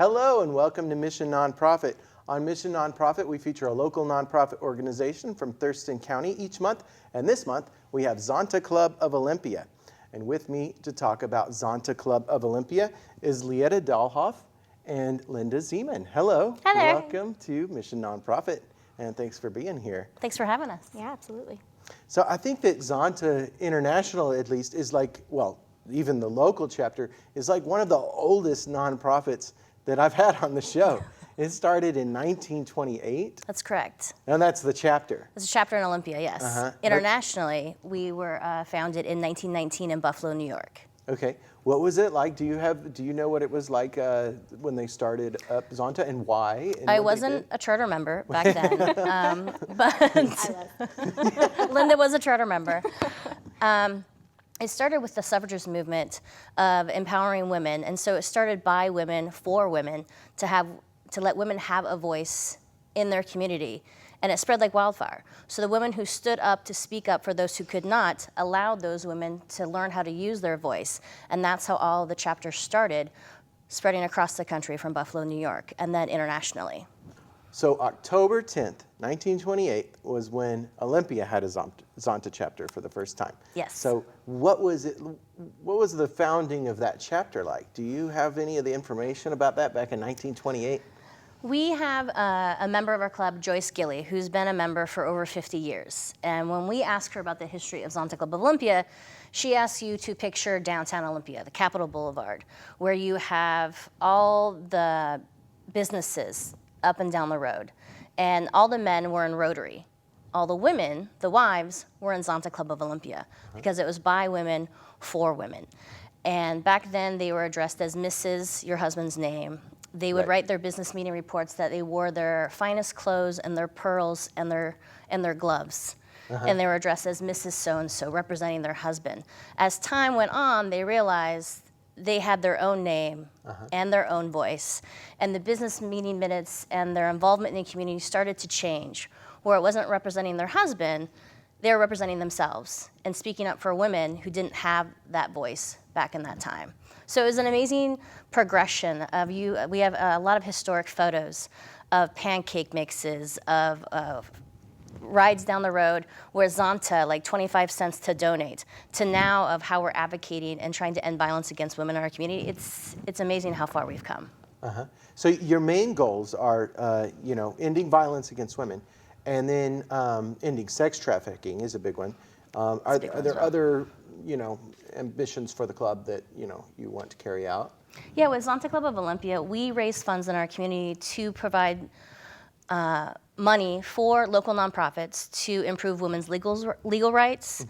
Hello and welcome to Mission Nonprofit. On Mission Nonprofit, we feature a local nonprofit organization from Thurston County each month, and this month we have Zonta Club of Olympia. And with me to talk about Zonta Club of Olympia is Leatta Dahlhoff and Lynda Zeman. Hello. Hi there. Welcome to Mission Nonprofit, and thanks for being here. Thanks for having us. Yeah, absolutely. So I think that Zonta International, at least, is like, well, even the local chapter is like one of the oldest nonprofits that I've had on the show. It started in 1928. That's correct. And that's the chapter. It's a chapter in Olympia, yes. Internationally, we were founded in 1919 in Buffalo, New York. Okay. What was it like? Do you know what it was like when they started up Zonta and why? And I wasn't a charter member back then, but Lynda was a charter member. It started with the suffragist movement of empowering women, and so it started by women, for women, to let women have a voice in their community, and it spread like wildfire. So the women who stood up to speak up for those who could not allowed those women to learn how to use their voice, and that's how all the chapters started, spreading across the country from Buffalo, New York, and then internationally. So October 10th, 1928 was when Olympia had a Zonta chapter for the first time. Yes. So what was the founding of that chapter like? Do you have any of the information about that back in 1928? We have a member of our club, Joyce Gilly, who's been a member for over 50 years. And when we ask her about the history of Zonta Club of Olympia, she asks you to picture downtown Olympia, the Capitol Boulevard, where you have all the businesses up and down the road. And all the men were in Rotary. All the women, the wives, were in Zonta Club of Olympia because it was by women, for women. And back then they were addressed as Mrs., your husband's name. They would write their business meeting reports that they wore their finest clothes and their pearls and their gloves. And they were addressed as Mrs. So-and-so, representing their husband. As time went on, they realized they had their own name and their own voice. And the business meeting minutes and their involvement in the community started to change, where it wasn't representing their husband, they were representing themselves and speaking up for women who didn't have that voice back in that time. So it was an amazing progression of we have a lot of historic photos of pancake mixes, of rides down the road where Zonta, like 25 cents to donate, to now of how we're advocating and trying to end violence against women in our community. It's amazing how far we've come. So your main goals are, ending violence against women, and then ending sex trafficking is a big one. Are there other, ambitions for the club that, you want to carry out? Yeah, with Zonta Club of Olympia, we raise funds in our community to provide money for local nonprofits to improve women's legal rights,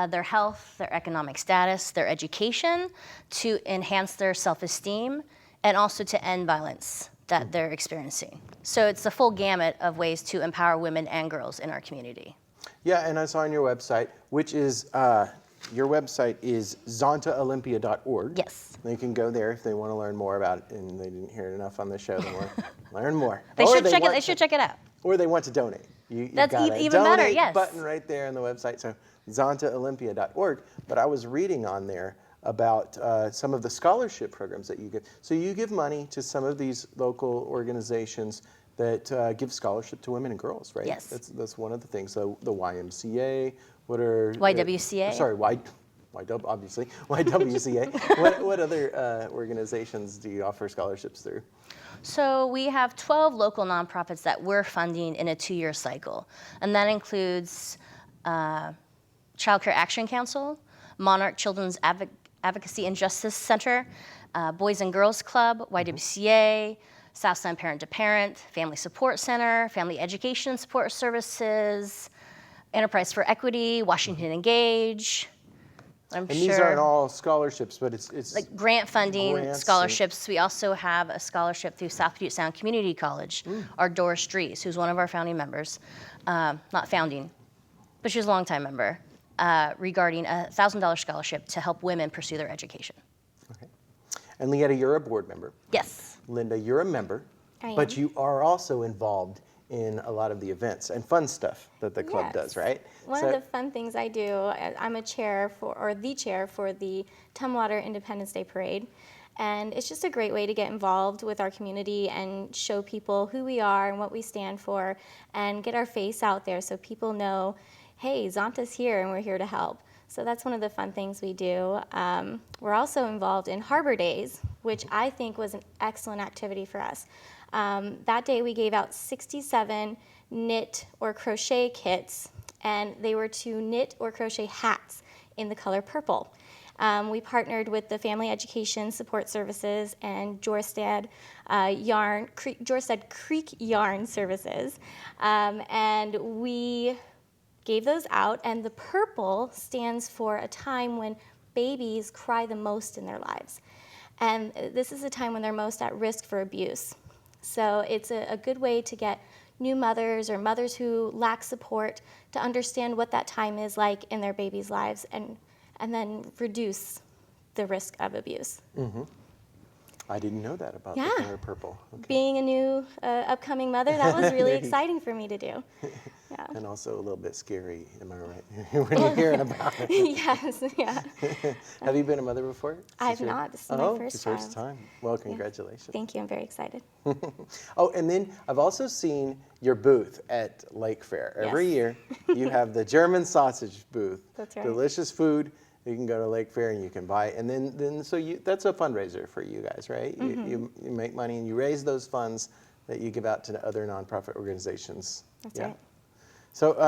their health, their economic status, their education, to enhance their self-esteem, and also to end violence that they're experiencing. So it's a full gamut of ways to empower women and girls in our community. Yeah, and I saw on your website, which is, your website is zontaolympia.org. Yes. They can go there if they want to learn more about it, and they didn't hear it enough on the show. They want to learn more. They should check it out. Or they want to donate. That's got even donate better, yes. button right there on the website, so zontaolympia.org. But I was reading on there about some of the scholarship programs that you give. So you give money to some of these local organizations that give scholarship to women and girls, right? Yes. That's one of the things. So the YMCA, what are... YWCA? Obviously, YWCA. What other organizations do you offer scholarships through? So we have 12 local nonprofits that we're funding in a 2-year cycle. And that includes Child Care Action Council, Monarch Children's Advocacy and Justice Center, Boys and Girls Club, YWCA, Southside Parent to Parent, Family Support Center, Family Education Support Services, Enterprise for Equity, Washington Engage. And these aren't all scholarships, but it's like grant funding, scholarships. We also have a scholarship through South Puget Sound Community College, our Doris Dries, who's one of our founding members, not founding, but she's a longtime member, regarding a $1,000 scholarship to help women pursue their education. Okay. And Leatta, you're a board member. Yes. Lynda, you're a member, but you are also involved in a lot of the events and fun stuff that the club does, right? One of the fun things I do, I'm a chair for, or the chair for the Tumwater Independence Day Parade. And it's just a great way to get involved with our community and show people who we are and what we stand for and get our face out there so people know, hey, Zonta's here and we're here to help. So that's one of the fun things we do. We're also involved in Harbor Days, which I think was an excellent activity for us. That day we gave out 67 knit or crochet kits, and they were to knit or crochet hats in the color purple. We partnered with the Family Education Support Services and Jorstad Creek Yarn Services, and we gave those out, and the purple stands for a time when babies cry the most in their lives. And this is a time when they're most at risk for abuse. So it's a good way to get new mothers or mothers who lack support to understand what that time is like in their babies' lives and then reduce the risk of abuse. Mm-hmm. I didn't know that about the color purple. Okay. Being a new upcoming mother, that was really exciting for me to do. Yeah. And also a little bit scary, am I right? When you're hearing about it. Yes, yeah. Have you been a mother before? I've not. This is my first child. First time. Well, congratulations. Yeah. Thank you. I'm very excited. Oh, and then I've also seen your booth at Lake Fair. Every year you have the German sausage booth. That's right. Delicious food. You can go to Lake Fair and you can buy it. And then so that's a fundraiser for you guys, right? Mm-hmm. You make money and you raise those funds that you give out to other nonprofit organizations. That's right. So,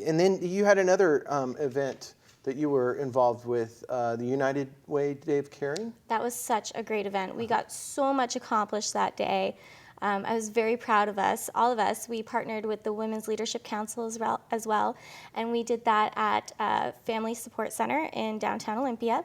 and then you had another event that you were involved with, the United Way Day of Caring? That was such a great event. We got so much accomplished that day. I was very proud of us, all of us. We partnered with the Women's Leadership Council as well, and we did that at Family Support Center in downtown Olympia.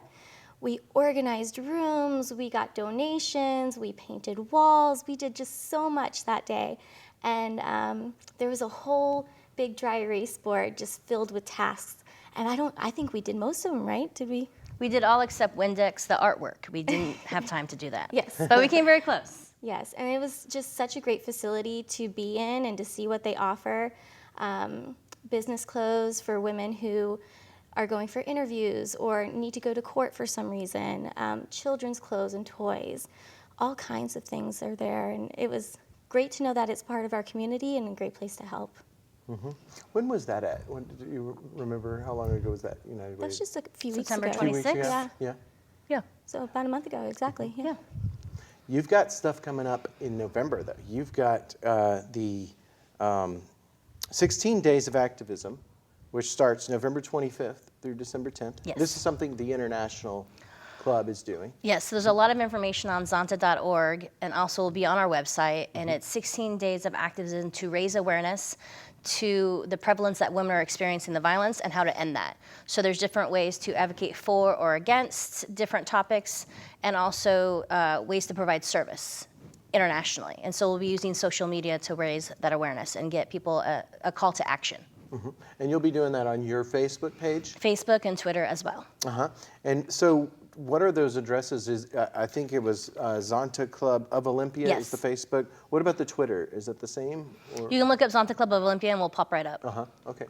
We organized rooms, we got donations, we painted walls, we did just so much that day. And there was a whole big dry erase board just filled with tasks. And I think we did most of them, right? Did we? We did all except Windex, the artwork. We didn't have time to do that. Yes. But we came very close. Yes, and it was just such a great facility to be in and to see what they offer. Business clothes for women who are going for interviews or need to go to court for some reason, children's clothes and toys, all kinds of things are there. And it was great to know that it's part of our community and a great place to help. Mm-hmm. When was that at? When, do you remember how long ago was that United Way? That's just a few weeks September ago. 26th? Yeah. So about a month ago, exactly. Yeah. You've got stuff coming up in November, though. You've got the 16 Days of Activism, which starts November 25th through December 10th. Yes. This is something the International Club is doing. Yes, there's a lot of information on zonta.org and also will be on our website. And it's 16 days of activism to raise awareness to the prevalence that women are experiencing the violence and how to end that. So there's different ways to advocate for or against different topics and also ways to provide service internationally. And so we'll be using social media to raise that awareness and get people a call to action. Mm-hmm. And you'll be doing that on your Facebook page? Facebook and Twitter as well. Uh-huh. And so what are those addresses? I think it was Zonta Club of Olympia is the Facebook. What about the Twitter? Is it the same? Or? You can look up Zonta Club of Olympia and we'll pop right up. Uh-huh. Okay.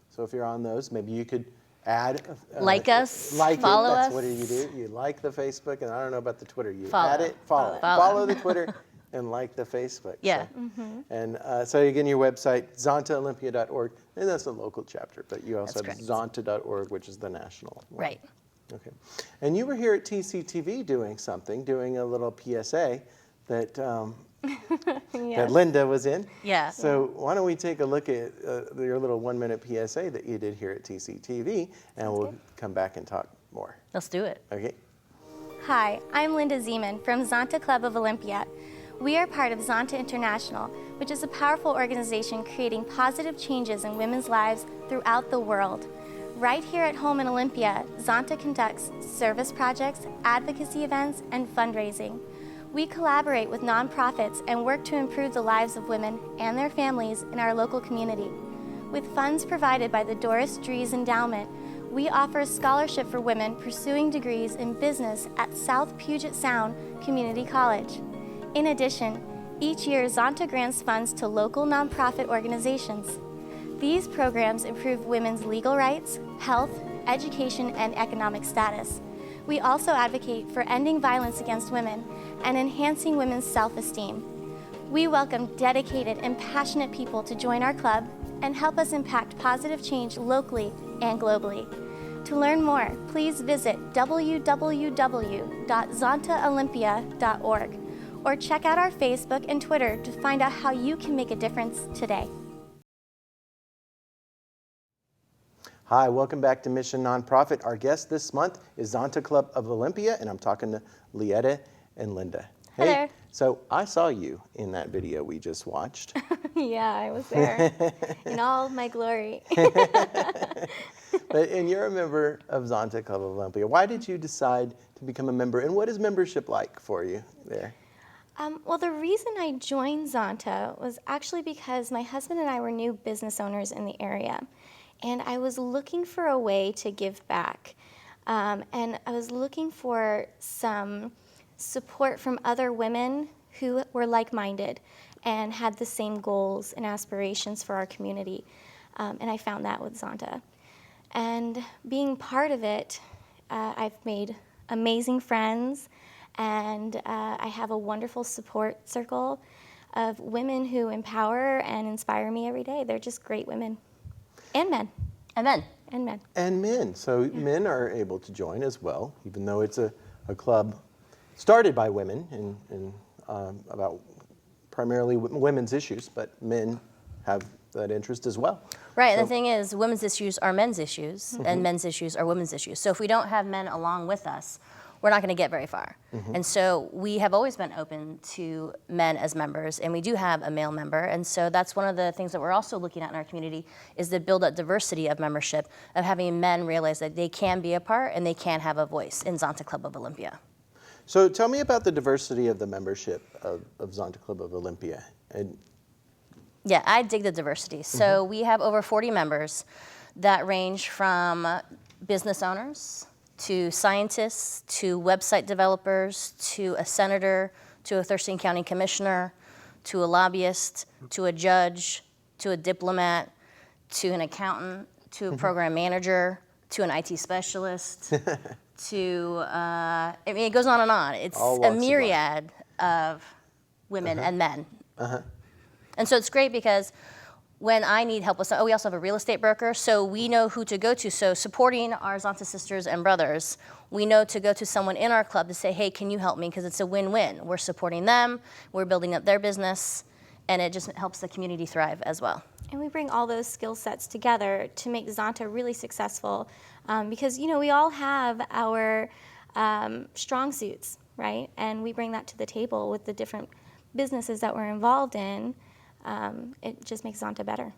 So if you're on those, maybe you could add. Like us, like follow us. us. What do? You like the Facebook, and I don't know about the Twitter. You follow. add it, follow. Follow the Twitter, and like the Facebook. Yeah. So. Mm-hmm. And so again, your website, zontaolympia.org, and that's a local chapter, but you also have zonta.org, which is the national one. Right. Okay. And you were here at TCTV doing a little PSA that that Lynda was in. Yeah. So why don't we take a look at your little 1-minute PSA that you did here at TCTV, and we'll come back and talk more. Let's do it. Okay. Hi, I'm Lynda Zeman from Zonta Club of Olympia. We are part of Zonta International, which is a powerful organization creating positive changes in women's lives throughout the world. Right here at home in Olympia, Zonta conducts service projects, advocacy events, and fundraising. We collaborate with nonprofits and work to improve the lives of women and their families in our local community. With funds provided by the Doris Dries Endowment, we offer a scholarship for women pursuing degrees in business at South Puget Sound Community College. In addition, each year Zonta grants funds to local nonprofit organizations. These programs improve women's legal rights, health, education, and economic status. We also advocate for ending violence against women and enhancing women's self-esteem. We welcome dedicated and passionate people to join our club and help us impact positive change locally and globally. To learn more, please visit www.zontaolympia.org or check out our Facebook and Twitter to find out how you can make a difference today. Hi, welcome back to Mission Nonprofit. Our guest this month is Zonta Club of Olympia, and I'm talking to Leatta and Lynda. Hi there. So I saw you in that video we just watched. Yeah, I was there in all my glory. And you're a member of Zonta Club of Olympia. Why did you decide to become a member, and what is membership like for you there? Well, the reason I joined Zonta was actually because my husband and I were new business owners in the area, and I was looking for a way to give back. And I was looking for some support from other women who were like-minded and had the same goals and aspirations for our community. And I found that with Zonta. And being part of it, I've made amazing friends, and I have a wonderful support circle of women who empower and inspire me every day. They're just great women. And men. And men. And men. And men. So men are able to join as well, even though it's a club started by women and about primarily women's issues, but men have that interest as well. Right, and the thing is, women's issues are men's issues, and men's issues are women's issues. So if we don't have men along with us, we're not going to get very far. And so we have always been open to men as members, and we do have a male member. And so that's one of the things that we're also looking at in our community, is to build up diversity of membership, of having men realize that they can be a part and they can have a voice in Zonta Club of Olympia. So tell me about the diversity of the membership of Zonta Club of Olympia. And yeah, I dig the diversity. So we have over 40 members that range from business owners to scientists to website developers to a senator to a Thurston County commissioner to a lobbyist to a judge to a diplomat to an accountant to a program manager to an IT specialist to, I mean, it goes on and on. It's a myriad of women and men. And so it's great because when I need help with something, we also have a real estate broker, so we know who to go to. So supporting our Zonta sisters and brothers, we know to go to someone in our club to say, hey, can you help me? Because it's a win-win. We're supporting them, we're building up their business, and it just helps the community thrive as well. And we bring all those skill sets together to make Zonta really successful because, you know, we all have our strong suits, right? And we bring that to the table with the different businesses that we're involved in. It just makes Zonta better.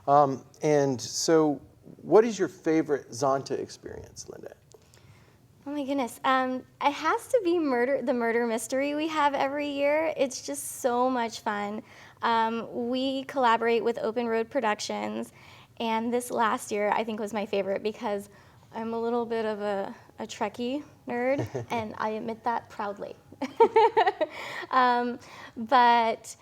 And so what is your favorite Zonta experience, Lynda? Oh my goodness. It has to be the murder mystery we have every year. It's just so much fun. We collaborate with Open Road Productions, and this last year I think was my favorite because I'm a little bit of a Trekkie nerd, and I admit that proudly. But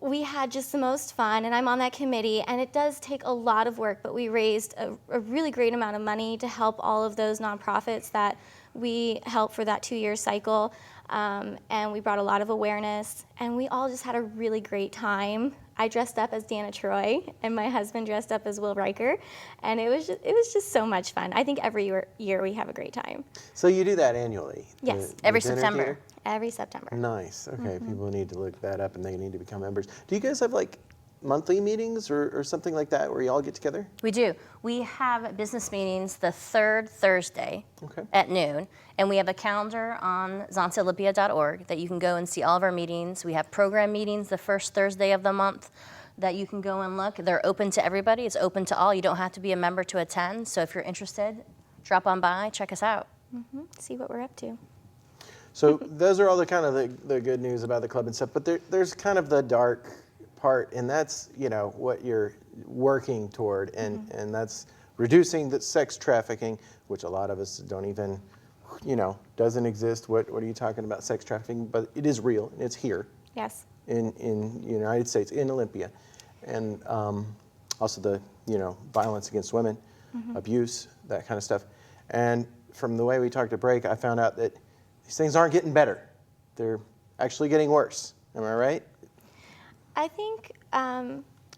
we had just the most fun, and I'm on that committee, and it does take a lot of work, but we raised a really great amount of money to help all of those nonprofits that we help for that 2-year cycle, and we brought a lot of awareness, and we all just had a really great time. I dressed up as Dana Troy, and my husband dressed up as Will Riker, and it was just so much fun. I think every year we have a great time. So you do that annually? Yes. Every September. Every September. Nice. Okay, people need to look that up, and they need to become members. Do you guys have like monthly meetings or something like that where you all get together? We do. We have business meetings the third Thursday at noon, and we have a calendar on zontaolympia.org that you can go and see all of our meetings. We have program meetings the first Thursday of the month that you can go and look. They're open to everybody. It's open to all. You don't have to be a member to attend. So if you're interested, drop on by, check us out. See what we're up to. So those are all the kind of the good news about the club and stuff, but there's kind of the dark part, and that's, you know, what you're working toward, and that's reducing the sex trafficking, which a lot of us don't even, you know, doesn't exist. What are you talking about, sex trafficking? But it is real, and it's here. Yes. In the United States, in Olympia, and also the, you know, violence against women, abuse, that kind of stuff. And from the way we talked at break, I found out that these things aren't getting better. They're actually getting worse. Am I right? I think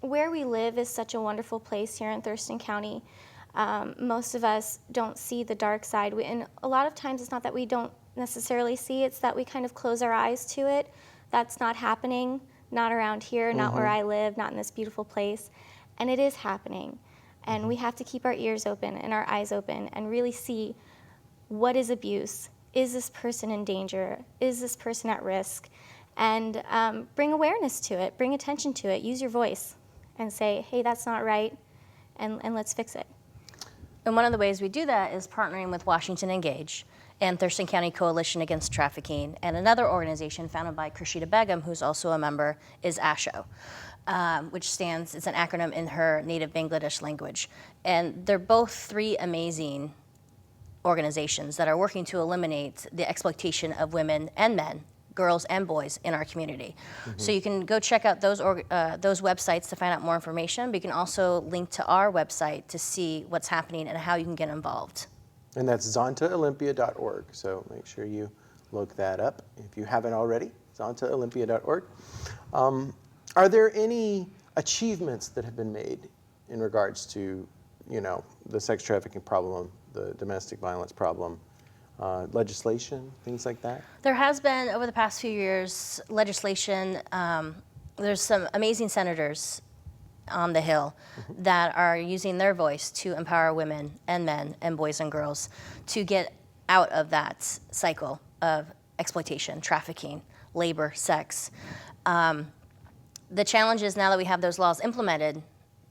where we live is such a wonderful place here in Thurston County. Most of us don't see the dark side. And a lot of times it's not that we don't necessarily see, it's that we kind of close our eyes to it. That's not happening, not around here, not where I live, not in this beautiful place. And it is happening. And we have to keep our ears open and our eyes open and really see what is abuse. Is this person in danger? Is this person at risk? And bring awareness to it, bring attention to it, use your voice and say, hey, that's not right, and let's fix it. And one of the ways we do that is partnering with Washington Engage and Thurston County Coalition Against Trafficking, and another organization founded by Krishida Begum, who's also a member, is ASHO, which stands, it's an acronym in her native Bangladesh language. And they're both three amazing organizations that are working to eliminate the exploitation of women and men, girls and boys in our community. So you can go check out those websites to find out more information, but you can also link to our website to see what's happening and how you can get involved. And that's zontaolympia.org, so make sure you look that up if you haven't already, zontaolympia.org. Are there any achievements that have been made in regards to, you know, the sex trafficking problem, the domestic violence problem, legislation, things like that? There has been, over the past few years, legislation. There's some amazing senators on the Hill that are using their voice to empower women and men and boys and girls to get out of that cycle of exploitation, trafficking, labor, sex. The challenge is, now that we have those laws implemented,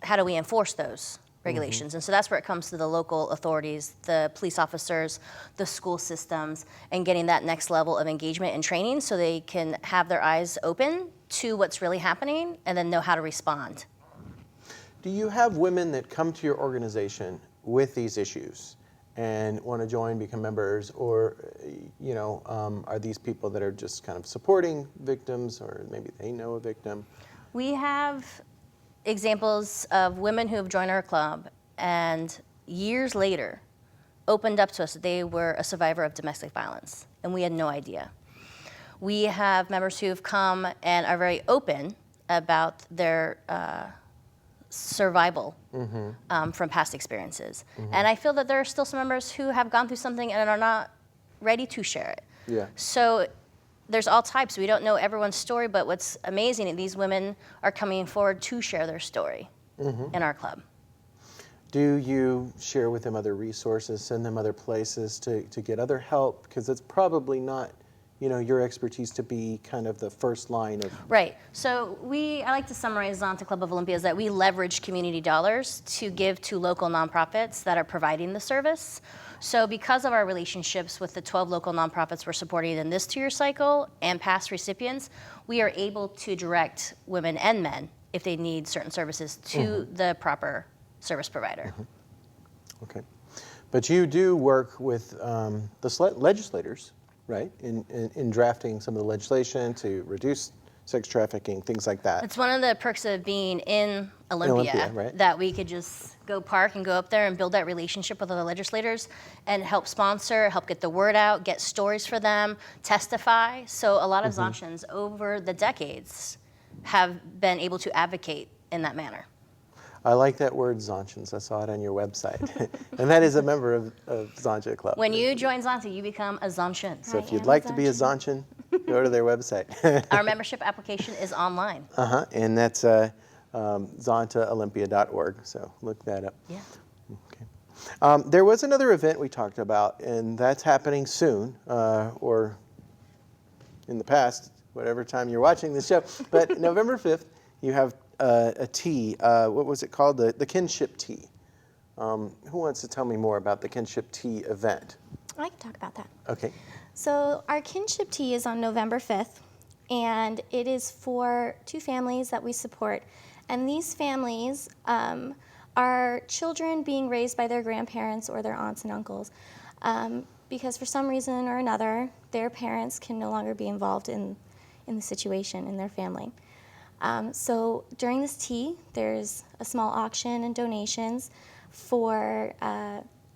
how do we enforce those regulations? And so that's where it comes to the local authorities, the police officers, the school systems, and getting that next level of engagement and training so they can have their eyes open to what's really happening and then know how to respond. Do you have women that come to your organization with these issues and want to join, become members, or, you know, are these people that are just kind of supporting victims, or maybe they know a victim? We have examples of women who have joined our club and years later opened up to us that they were a survivor of domestic violence, and we had no idea. We have members who have come and are very open about their survival from past experiences. And I feel that there are still some members who have gone through something and are not ready to share it. Yeah. So there's all types. We don't know everyone's story, but what's amazing is these women are coming forward to share their story in our club. Do you share with them other resources, send them other places to get other help? Because it's probably not, you know, your expertise to be kind of the first line of... Right. So I like to summarize Zonta Club of Olympia as that we leverage community dollars to give to local nonprofits that are providing the service. So because of our relationships with the 12 local nonprofits we're supporting in this 2-year cycle and past recipients, we are able to direct women and men, if they need certain services, to the proper service provider. Okay. But you do work with the legislators, right, in drafting some of the legislation to reduce sex trafficking, things like that. It's one of the perks of being in Olympia, right? That we could just go park and go up there and build that relationship with other legislators and help sponsor, help get the word out, get stories for them, testify. So a lot of Zontians over the decades have been able to advocate in that manner. I like that word, Zontians. I saw it on your website. And that is a member of Zonta Club. When you join Zonta, you become a Zontian. So if you'd like to be a Zontian, go to their website. Our membership application is online. And that's zontaolympia.org, so look that up. Yeah. Okay. There was another event we talked about, and that's happening soon, or in the past, whatever time you're watching this show. But November 5th, you have a tea. What was it called? The Kinship Tea. Who wants to tell me more about the Kinship Tea event? I can talk about that. Okay. So our Kinship Tea is on November 5th, and it is for 2 families that we support. And these families are children being raised by their grandparents or their aunts and uncles, because for some reason or another, their parents can no longer be involved in the situation in their family. So during this tea, there's a small auction and donations for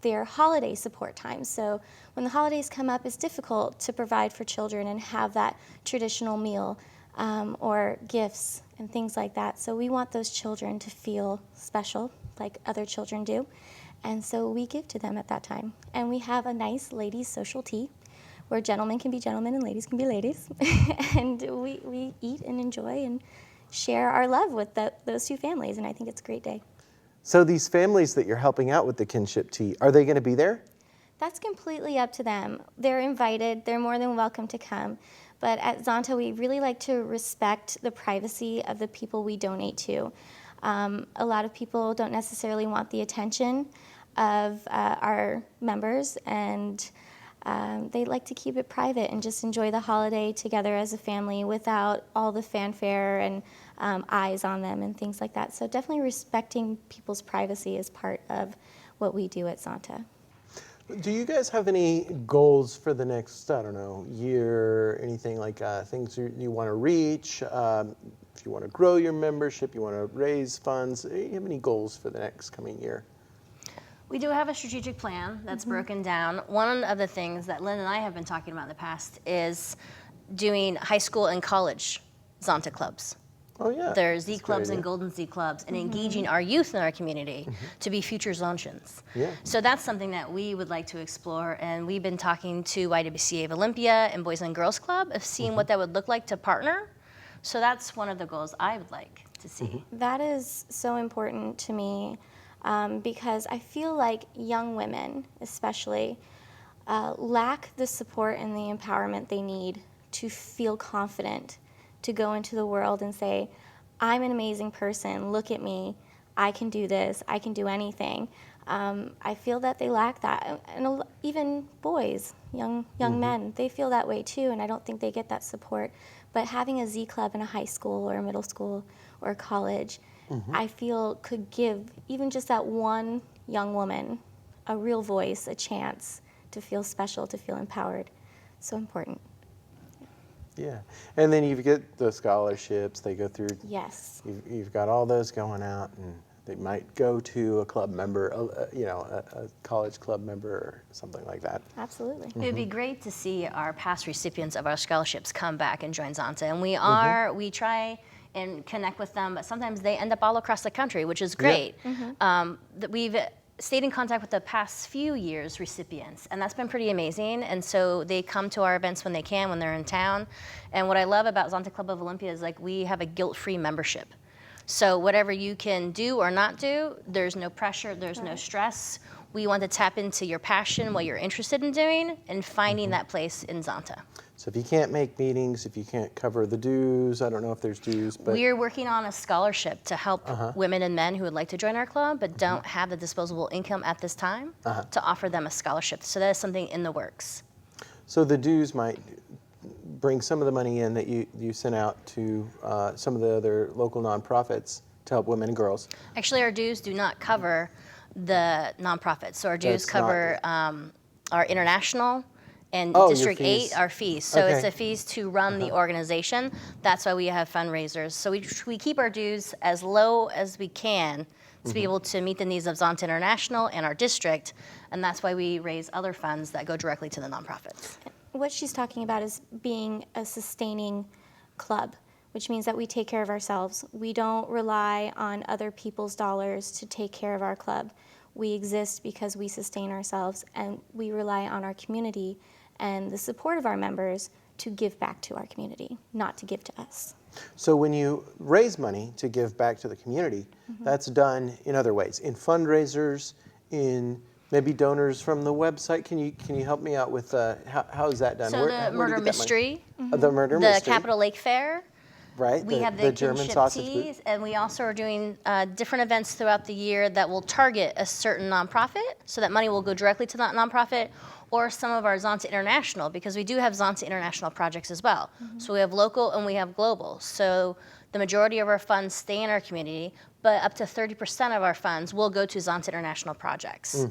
their holiday support time. So when the holidays come up, it's difficult to provide for children and have that traditional meal or gifts and things like that. So we want those children to feel special like other children do. And so we give to them at that time. And we have a nice ladies' social tea where gentlemen can be gentlemen and ladies can be ladies. And we eat and enjoy and share our love with those two families. And I think it's a great day. So these families that you're helping out with the kinship tea, are they going to be there? That's completely up to them. They're invited. They're more than welcome to come. But at Zonta, we really like to respect the privacy of the people we donate to. A lot of people don't necessarily want the attention of our members, and they like to keep it private and just enjoy the holiday together as a family without all the fanfare and eyes on them and things like that. So definitely respecting people's privacy is part of what we do at Zonta. Do you guys have any goals for the next, I don't know, year, anything like things you want to reach? If you want to grow your membership, you want to raise funds, do you have any goals for the next coming year? We do have a strategic plan that's broken down. One of the things that Lynn and I have been talking about in the past is doing high school and college Zonta clubs. Oh yeah. There's Z clubs and Golden Z clubs, and engaging our youth in our community to be future Zontians. Yeah. So that's something that we would like to explore, and we've been talking to YWCA of Olympia and Boys and Girls Club of seeing what that would look like to partner. So that's one of the goals I would like to see. That is so important to me because I feel like young women, especially, lack the support and the empowerment they need to feel confident to go into the world and say, I'm an amazing person, look at me, I can do this, I can do anything. I feel that they lack that. And even boys, young men, they feel that way too, and I don't think they get that support. But having a Z club in a high school or a middle school or a college, I feel could give even just that one young woman a real voice, a chance to feel special, to feel empowered. So important. Yeah, and then you get the scholarships, they go through. Yes. You've got all those going out, and they might go to a club member, a college club member or something like that. Absolutely. It would be great to see our past recipients of our scholarships come back and join Zonta, and we try and connect with them, but sometimes they end up all across the country, which is great. That we've stayed in contact with the past few years' recipients, and that's been pretty amazing. And so they come to our events when they can, when they're in town. And what I love about Zonta Club of Olympia is like we have a guilt-free membership. So whatever you can do or not do, there's no pressure, there's no stress. We want to tap into your passion, what you're interested in doing, and finding that place in Zonta. So if you can't make meetings, if you can't cover the dues, I don't know if there's dues, but We're working on a scholarship to help women and men who would like to join our club but don't have the disposable income at this time to offer them a scholarship. So that is something in the works. so the dues might bring some of the money in that you sent out to some of the other local nonprofits to help women and girls. Actually, our dues do not cover the nonprofits. So our dues cover our international and District 8, our fees. So it's the fees to run the organization. That's why we have fundraisers. So we keep our dues as low as we can to be able to meet the needs of Zonta International and our district, and that's why we raise other funds that go directly to the nonprofits. What she's talking about is being a sustaining club, which means that we take care of ourselves. We don't rely on other people's dollars to take care of our club. We exist because we sustain ourselves, and we rely on our community and the support of our members to give back to our community, not to give to us. So when you raise money to give back to the community, that's done in other ways, in fundraisers, in maybe donors from the website. Can you help me out with how is that done? So the murder mystery, The murder mystery. the Capitol Lake Fair. Right. We have the German kinship sausage teas, booth. and we also are doing different events throughout the year that will target a certain nonprofit, so that money will go directly to that nonprofit, or some of our Zonta International, because we do have Zonta International projects as well. So we have local and we have global. So the majority of our funds stay in our community, but up to 30% of our funds will go to Zonta International projects.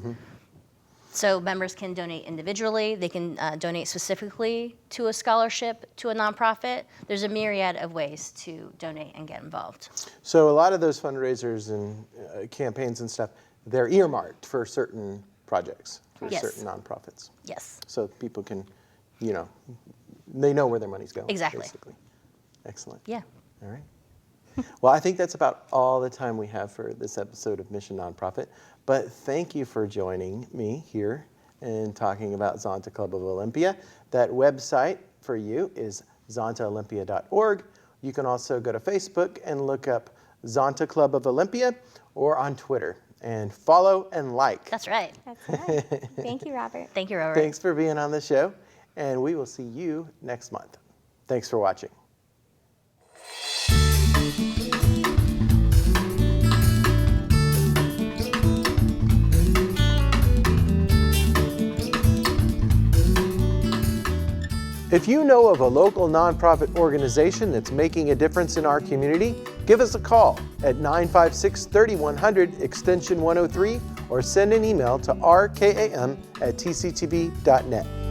So members can donate individually, they can donate specifically to a scholarship, to a nonprofit. There's a myriad of ways to donate and get involved. So a lot of those fundraisers and campaigns and stuff, they're earmarked for certain projects for Yes. certain nonprofits. Yes. So people can, they know where their money's going. Exactly. Basically. Excellent. Yeah. All right. Well, I think that's about all the time we have for this episode of Mission Nonprofit. But thank you for joining me here and talking about Zonta Club of Olympia. That website for you is zontaolympia.org. You can also go to Facebook and look up Zonta Club of Olympia, or on Twitter, and follow and like. That's right. That's right. Thank you, Robert. Thank you, Robert. Thanks for being on the show, and we will see you next month. Thanks for watching. If you know of a local nonprofit organization that's making a difference in our community, give us a call at 956-3100 extension 103 or send an email to rkam@tctv.net.